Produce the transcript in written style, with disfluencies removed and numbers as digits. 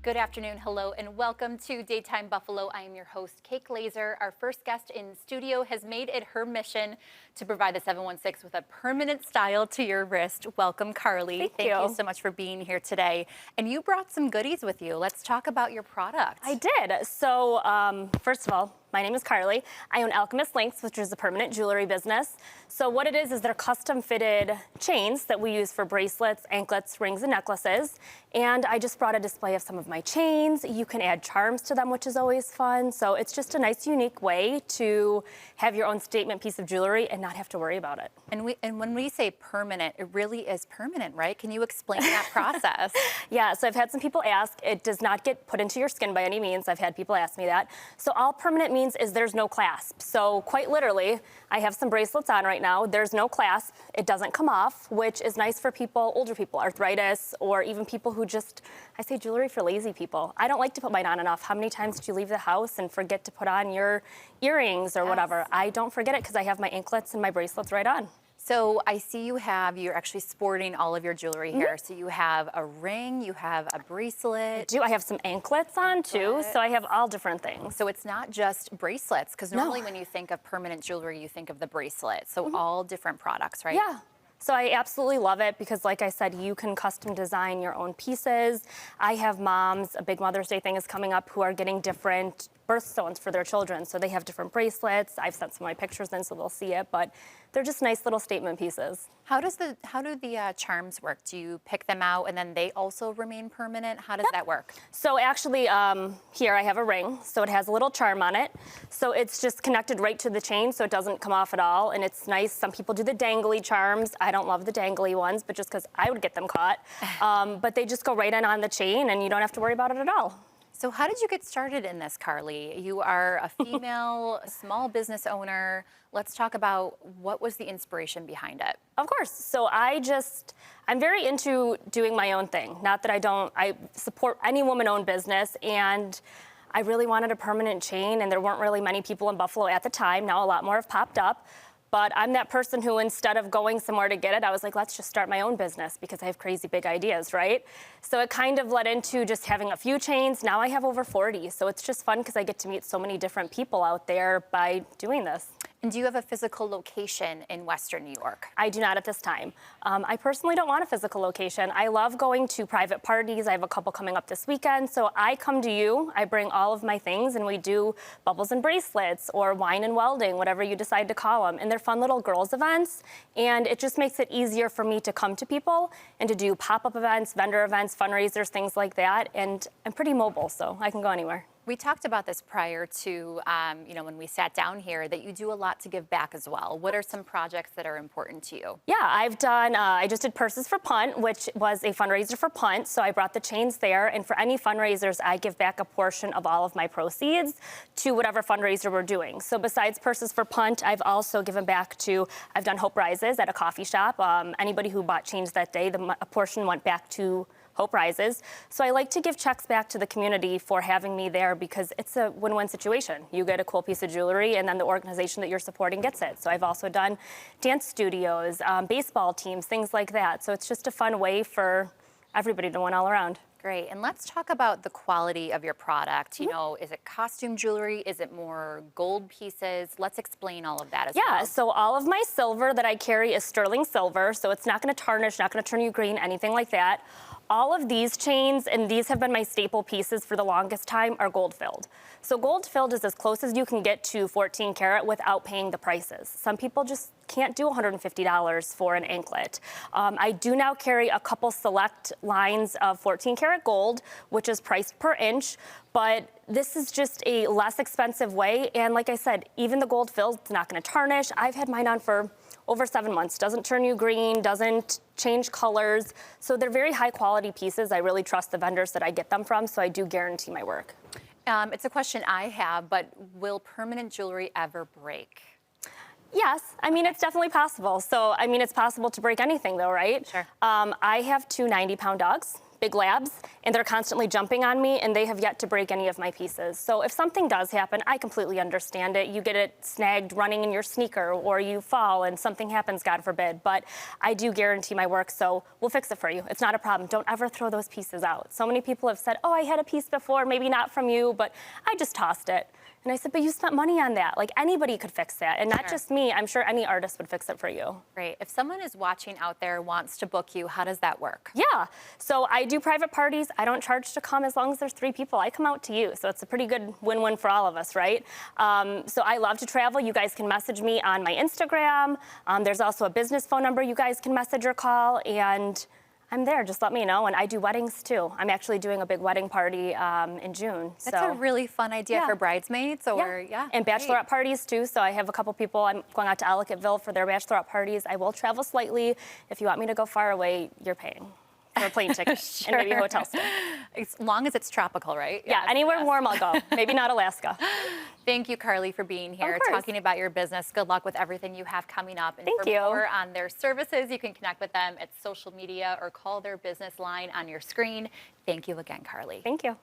Good afternoon, hello, and welcome to Daytime Buffalo. I am your host, Kate Glazer. Our first guest in studio has made it her mission to provide the 716 with a permanent style to your wrist. Welcome, Carly. Thank you so much for being here today. And you brought some goodies with you. Let's talk about your product. I did. So first of all, my name is Carly. I own Alchemist Linkx, which is a permanent jewelry business. So what it is they're custom fitted chains that we use for bracelets, anklets, rings, and necklaces. And I just brought a display of some of my chains. You can add charms to them, which is always fun. So it's just a nice, unique way to have your own statement piece of jewelry and not have to worry about it. And when we say permanent, it really is permanent, right? Can you explain that process? Yeah, so I've had some people ask. It does not get put into your skin by any means. I've had people ask me that. So all permanent means is there's no clasp. So quite literally, I have some bracelets on right now. There's no clasp. It doesn't come off, which is nice for people, older people, arthritis, or even people who just, I say jewelry for lazy people. I don't like to put mine on enough. How many times do you leave the house and forget to put on your earrings or whatever? I don't forget it because I have my anklets and my bracelets right on. So I see you're actually sporting all of your jewelry here. So you have a ring, you have a bracelet. I do. I have some anklets on too, so I have all different things. So it's not just bracelets, because normally when you think of permanent jewelry, you think of the bracelet. So all different products, right? Yeah. So I absolutely love it because, like I said, you can custom design your own pieces. I have moms, a big Mother's Day thing is coming up, who are getting different birthstones for their children. So they have different bracelets. I've sent some of my pictures in so they'll see it, but they're just nice little statement pieces. How do the charms work? Do you pick them out and then they also remain permanent? How does that work? So actually, here I have a ring, so it has a little charm on it. So it's just connected right to the chain, so it doesn't come off at all, and it's nice. Some people do the dangly charms. I don't love the dangly ones, but just because I would get them caught. But they just go right in on the chain, and you don't have to worry about it at all. So how did you get started in this, Carly? You are a female small business owner. Let's talk about what was the inspiration behind it. Of course. So I'm very into doing my own thing. Not that I support any woman-owned business, and I really wanted a permanent chain, and there weren't really many people in Buffalo at the time. Now a lot more have popped up. But I'm that person who, instead of going somewhere to get it, I was like, let's just start my own business because I have crazy big ideas, right? So it kind of led into just having a few chains. Now I have over 40. So it's just fun because I get to meet so many different people out there by doing this. And do you have a physical location in Western New York? I do not at this time. I personally don't want a physical location. I love going to private parties. I have a couple coming up this weekend. So I come to you, I bring all of my things, and we do bubbles and bracelets or wine and welding, whatever you decide to call them. And they're fun little girls events. And it just makes it easier for me to come to people and to do pop-up events, vendor events, fundraisers, things like that. And I'm pretty mobile, so I can go anywhere. We talked about this prior to, when we sat down here, that you do a lot to give back as well. What are some projects that are important to you? Yeah, I've done, I just did Purses for Punt, which was a fundraiser for Punt. So I brought the chains there. And for any fundraisers, I give back a portion of all of my proceeds to whatever fundraiser we're doing. So besides Purses for Punt, I've also given back to, I've done Hope Rises at a coffee shop. Anybody who bought chains that day, a portion went back to Hope Rises. So I like to give checks back to the community for having me there because it's a win-win situation. You get a cool piece of jewelry and then the organization that you're supporting gets it. So I've also done dance studios, baseball teams, things like that. So it's just a fun way for everybody to win all around. Great. And let's talk about the quality of your product. You know, is it costume jewelry? Is it more gold pieces? Let's explain all of that as well. Yeah, so all of my silver that I carry is sterling silver, so it's not going to tarnish, not going to turn you green, anything like that. All of these chains, and these have been my staple pieces for the longest time, are gold filled. So gold filled is as close as you can get to 14 karat without paying the prices. Some people just can't do $150 for an anklet. I do now carry a couple select lines of 14 karat gold, which is priced per inch, but this is just a less expensive way. And like I said, even the gold filled, it's not going to tarnish. I've had mine on for over 7 months. Doesn't turn you green, doesn't change colors. So they're very high quality pieces. I really trust the vendors that I get them from, so I do guarantee my work. It's a question I have, but will permanent jewelry ever break? Yes, I mean, it's definitely possible. So, I mean, it's possible to break anything though, right? Sure. I have two 90-pound dogs. big labs, and they're constantly jumping on me, and they have yet to break any of my pieces. So if something does happen, I completely understand it. You get it snagged running in your sneaker, or you fall and something happens, God forbid. But I do guarantee my work, so we'll fix it for you. It's not a problem. Don't ever throw those pieces out. So many people have said, oh, I had a piece before, maybe not from you, but I just tossed it. And I said, but you spent money on that. Like, anybody could fix that. And not just me. I'm sure any artist would fix it for you. Great. If someone is watching out there, wants to book you, how does that work? Yeah. So I do private parties. I don't charge to come as long as there's 3 people. I come out to you. So it's a pretty good win-win for all of us, right? So I love to travel. You guys can message me on my Instagram. There's also a business phone number you guys can message or call. And I'm there, just let me know. And I do weddings too. I'm actually doing a big wedding party in June. That's a really fun idea for bridesmaids or and bachelorette parties too. So I have a couple people, I'm going out to Ellicottville for their bachelorette parties. I will travel slightly. If you want me to go far away, you're paying for a plane ticket and maybe a hotel stay. As long as it's tropical, right? Yeah, anywhere warm I'll go. Maybe not Alaska. Thank you, Carly, for being here, talking about your business. Good luck with everything you have coming up. And Thank you. For more on their services, you can connect with them at social media or call their business line on your screen. Thank you again, Carly. Thank you.